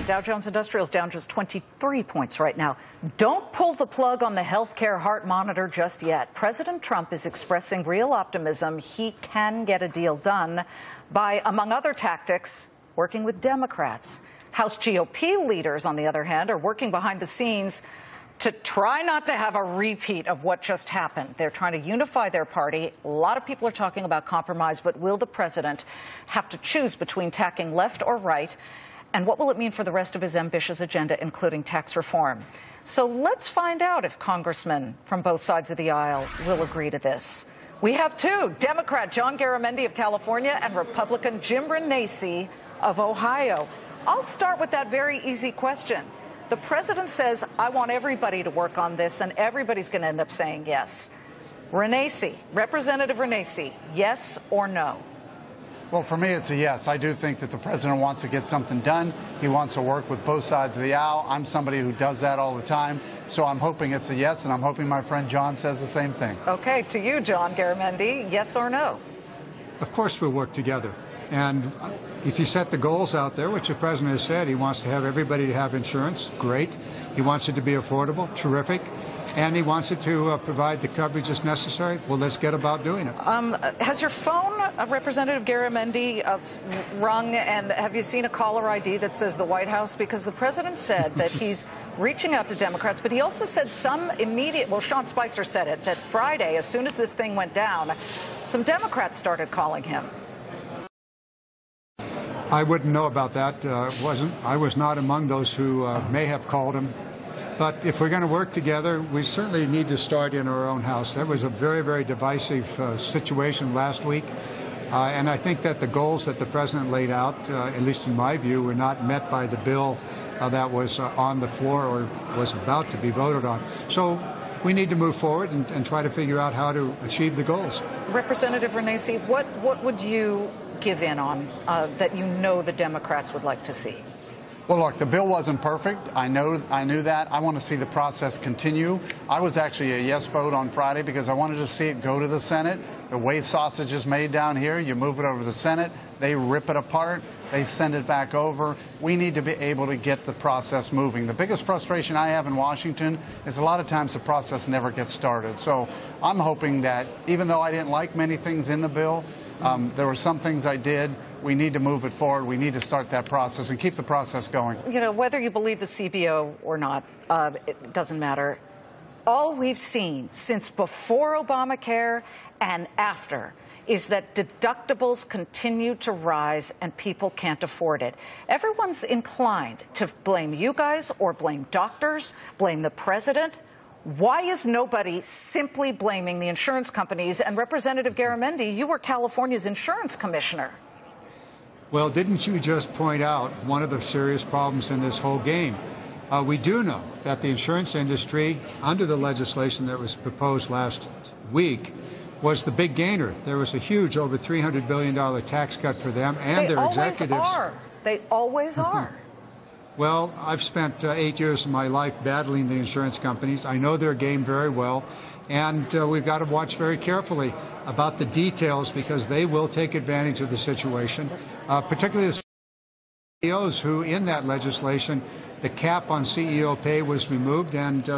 Dow Jones Industrial's down just 23 points right now. Don't pull the plug on the healthcare heart monitor just yet. President Trump is expressing real optimism he can get a deal done by, among other tactics, working with Democrats. House GOP leaders, on the other hand, are working behind the scenes to try not to have a repeat of what just happened. They're trying to unify their party. A lot of people are talking about compromise, but will the president have to choose between tacking left or right? And what will it mean for the rest of his ambitious agenda, including tax reform? So let's find out if congressmen from both sides of the aisle will agree to this. We have two, Democrat John Garamendi of California and Republican Jim Renacci of Ohio. I'll start with that very easy question. The president says, I want everybody to work on this, and everybody's going to end up saying yes. Renacci, Representative Renacci, yes or no? Well, for me, it's a yes. I do think that the president wants to get something done. He wants to work with both sides of the aisle. I'm somebody who does that all the time. So I'm hoping it's a yes, and I'm hoping my friend John says the same thing. Okay, to you, John Garamendi, yes or no? Of course we'll work together. And if you set the goals out there, which the president has said, he wants to have everybody to have insurance, great. He wants it to be affordable, terrific. And he wants it to provide the coverage that's necessary. Well, let's get about doing it. Has your phone, Representative Garamendi, rung, and have you seen a caller ID that says the White House? Because the president said that he's reaching out to Democrats, but he also said some immediate, well, Sean Spicer said it, that Friday, as soon as this thing went down, some Democrats started calling him. I wouldn't know about that. I was not among those who may have called him. But if we're going to work together, we certainly need to start in our own house. That was a very, very divisive situation last week. And I think that the goals that the president laid out, at least in my view, were not met by the bill that was on the floor or was about to be voted on. So we need to move forward and try to figure out how to achieve the goals. Representative Renacci, what would you give in on that you know the Democrats would like to see? Well, look, the bill wasn't perfect. I knew that. I want to see the process continue. I was actually a yes vote on Friday because I wanted to see it go to the Senate. The way sausage is made down here, you move it over to the Senate, they rip it apart, they send it back over. We need to be able to get the process moving. The biggest frustration I have in Washington is a lot of times the process never gets started. So I'm hoping that even though I didn't like many things in the bill, there were some things I did. We need to move it forward. We need to start that process and keep the process going. You know, whether you believe the CBO or not, it doesn't matter. All we've seen since before Obamacare and after is that deductibles continue to rise and people can't afford it. Everyone's inclined to blame you guys or blame doctors, blame the president. Why is nobody simply blaming the insurance companies? And Representative Garamendi, you were California's insurance commissioner. Well, didn't you just point out one of the serious problems in this whole game? We do know that the insurance industry, under the legislation that was proposed last week, was the big gainer. There was a huge, over $300 billion tax cut for them and their executives. They always are. Well, I've spent 8 years of my life battling the insurance companies. I know their game very well, and we've got to watch very carefully about the details because they will take advantage of the situation, particularly the CEOs who, in that legislation, the cap on CEO pay was removed, and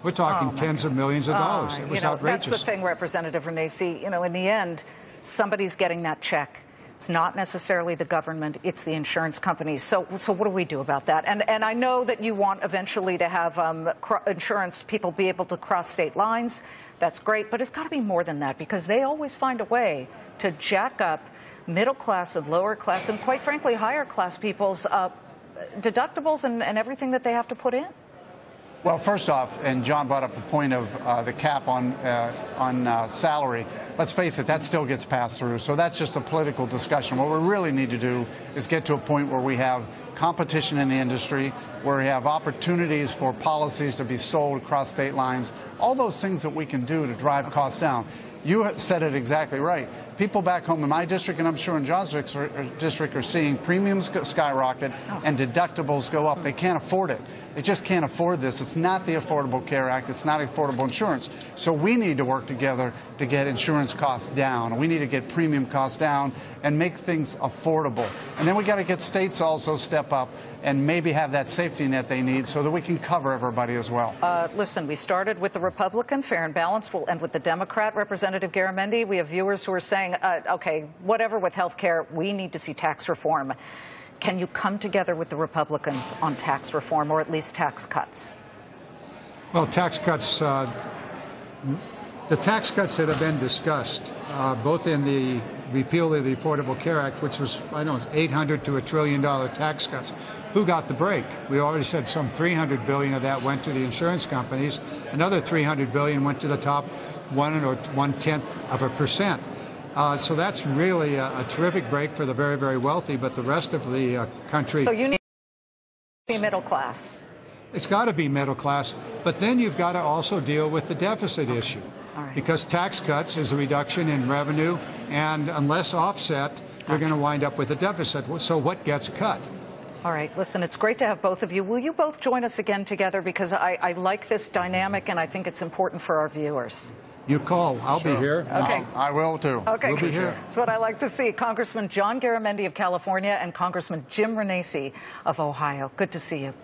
we're talking tens of millions of dollars. It was outrageous. That's the thing, Representative Renacci. You know, in the end, somebody's getting that check. It's not necessarily the government, it's the insurance companies. So what do we do about that? And I know that you want eventually to have insurance people be able to cross state lines. That's great, but it's got to be more than that because they always find a way to jack up middle class and lower class and, quite frankly, higher class people's deductibles and everything that they have to put in. Well, first off, and John brought up the point of the cap on salary. Let's face it, that still gets passed through. So that's just a political discussion. What we really need to do is get to a point where we have competition in the industry, where we have opportunities for policies to be sold across state lines, all those things that we can do to drive costs down. You said it exactly right. People back home in my district, and I'm sure in John's district, are seeing premiums skyrocket and deductibles go up. They can't afford it. They just can't afford this. It's not the Affordable Care Act. It's not affordable insurance. So we need to work together to get insurance costs down. We need to get premium costs down and make things affordable. And then we got to get states also step step up and maybe have that safety net they need so that we can cover everybody as well. Listen, we started with the Republican, fair and balanced. We'll end with the Democrat, Representative Garamendi. We have viewers who are saying, okay, whatever with health care, we need to see tax reform. Can you come together with the Republicans on tax reform or at least tax cuts? Well, tax cuts, the tax cuts that have been discussed, both in the repeal of the Affordable Care Act, which was, I know, it's $800 to $1 trillion tax cuts. Who got the break? We already said some $300 billion of that went to the insurance companies. Another $300 billion went to the top 1 or 1/10%. So that's really a terrific break for the very, very wealthy, but the rest of the country... So you need to be middle class. It's got to be middle class, but then you've got to also deal with the deficit issue. Right. Because tax cuts is a reduction in revenue, and unless offset, you're going to wind up with a deficit. So what gets cut? All right. Listen, it's great to have both of you. Will you both join us again together? Because I like this dynamic, and I think it's important for our viewers. You call. I'll be here. Okay. I will, too. Okay. We'll be here. That's what I like to see. Congressman John Garamendi of California and Congressman Jim Renacci of Ohio. Good to see you.